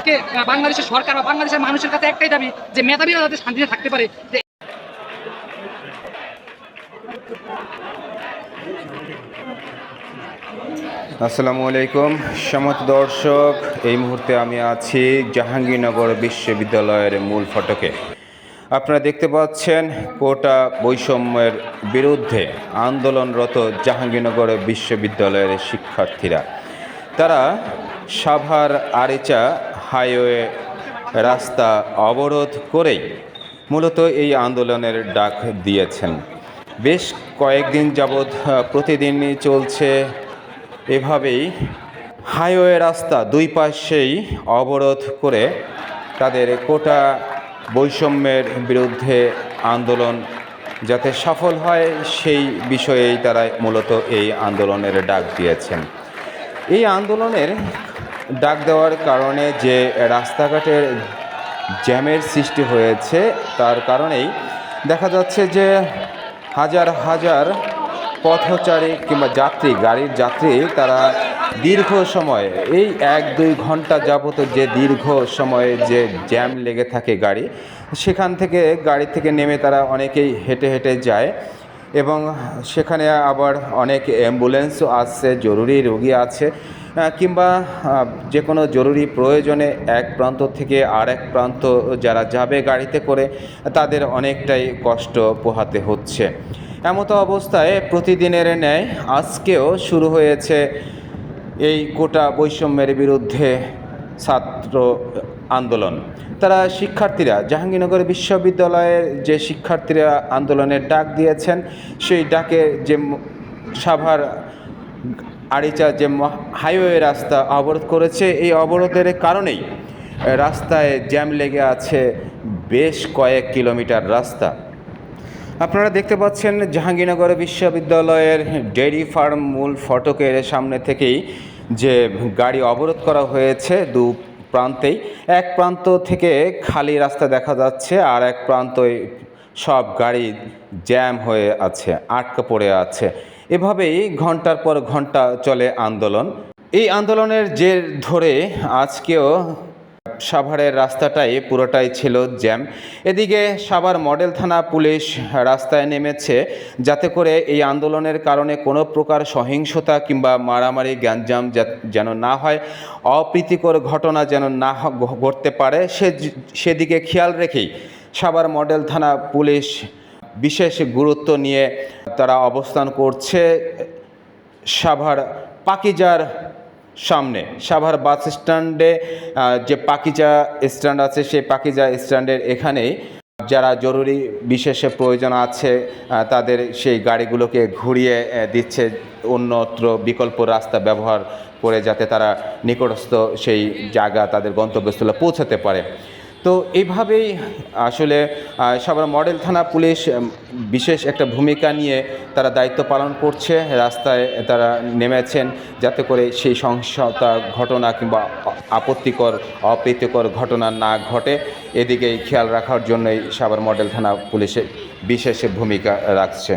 আজকে বাংলাদেশের সরকার বা বাংলাদেশের মানুষের কাছে একটাই দাবি যে মেধাবীরা যাতে শান্তিতে থাকতে পারে। আসসালামু আলাইকুম সম্মানিত দর্শক, এই মুহূর্তে আমি আছি জাহাঙ্গীরনগর বিশ্ববিদ্যালয়ের মূল ফটকে। আপনারা দেখতে পাচ্ছেন কোটা বৈষম্যের বিরুদ্ধে আন্দোলনরত জাহাঙ্গীরনগর বিশ্ববিদ্যালয়ের শিক্ষার্থীরা। তারা সাভার আরিচা হাইওয়ে রাস্তা অবরোধ করেই মূলত এই আন্দোলনের ডাক দিয়েছেন। বেশ কয়েকদিন যাবৎ প্রতিদিনই চলছে এভাবেই হাইওয়ে রাস্তা দুই পাশেই অবরোধ করে তাদের কোটা বৈষম্যের বিরুদ্ধে আন্দোলন যাতে সফল হয় সেই বিষয়েই তারা মূলত এই আন্দোলনের ডাক দিয়েছেন। এই আন্দোলনের ডাক দেওয়ার কারণে যে রাস্তাঘাটের জ্যামের সৃষ্টি হয়েছে তার কারণেই দেখা যাচ্ছে যে হাজার হাজার পথচারী কিংবা গাড়ির যাত্রী তারা দীর্ঘ সময় এই 1-2 ঘন্টা যাবত যে দীর্ঘ সময়ে যে জ্যাম লেগে থাকে গাড়ি, সেখান থেকে গাড়ি থেকে নেমে তারা অনেকেই হেঁটে হেঁটে যায় এবং সেখানে আবার অনেক অ্যাম্বুলেন্সও আসছে, জরুরি রোগী আছে কিংবা যে কোনো জরুরি প্রয়োজনে এক প্রান্ত থেকে আরেক প্রান্ত যারা যাবে গাড়িতে করে তাদের অনেকটাই কষ্ট পোহাতে হচ্ছে। এমতো অবস্থায় প্রতিদিনের ন্যায় আজকেও শুরু হয়েছে এই কোটা বৈষম্যের বিরুদ্ধে ছাত্র আন্দোলন। তারা শিক্ষার্থীরা জাহাঙ্গীরনগর বিশ্ববিদ্যালয়ের যে শিক্ষার্থীরা আন্দোলনের ডাক দিয়েছেন, সেই ডাকে যে সাভার আরিচা যে হাইওয়ে রাস্তা অবরোধ করেছে, এই অবরোধের কারণেই রাস্তায় জ্যাম লেগে আছে বেশ কয়েক কিলোমিটার রাস্তা। আপনারা দেখতে পাচ্ছেন জাহাঙ্গীরনগর বিশ্ববিদ্যালয়ের ডেইরি ফার্ম মূল ফটকের সামনে থেকেই যে গাড়ি অবরোধ করা হয়েছে দু প্রান্তেই। এক প্রান্ত থেকে খালি রাস্তা দেখা যাচ্ছে, আর এক প্রান্তে সব গাড়ি জ্যাম হয়ে আছে, আটকা পড়ে আছে। এভাবেই ঘন্টার পর ঘন্টা চলে আন্দোলন। এই আন্দোলনের জের ধরে আজকেও সাভারের রাস্তাটাই পুরোটাই ছিল জ্যাম। এদিকে সাভার মডেল থানা পুলিশ রাস্তায় নেমেছে যাতে করে এই আন্দোলনের কারণে কোনো প্রকার সহিংসতা কিংবা মারামারি গ্যাঞ্জাম যেন না হয়, অপ্রীতিকর ঘটনা যেন না ঘটতে পারে সেদিকে খেয়াল রেখেই সাভার মডেল থানা পুলিশ বিশেষ গুরুত্ব নিয়ে তারা অবস্থান করছে সাভার পাকিজার সামনে। সাভার বাস স্ট্যান্ডে যে পাকিজা স্ট্যান্ড আছে, সেই পাকিজা স্ট্যান্ডের এখানেই যারা জরুরি বিশেষে প্রয়োজন আছে তাদের সেই গাড়িগুলোকে ঘুরিয়ে দিচ্ছে অন্যত্র বিকল্প রাস্তা ব্যবহার করে, যাতে তারা নিকটস্থ সেই জায়গা তাদের গন্তব্যস্থলে পৌঁছাতে পারে। তো এইভাবেই আসলে সাভার মডেল থানা পুলিশ বিশেষ একটা ভূমিকা নিয়ে তারা দায়িত্ব পালন করছে। রাস্তায় তারা নেমেছেন যাতে করে সেই সহিংসতা ঘটনা কিংবা আপত্তিকর অপ্রীতিকর ঘটনা না ঘটে, এদিকেই খেয়াল রাখার জন্যই সাভার মডেল থানা পুলিশের বিশেষ ভূমিকা রাখছে।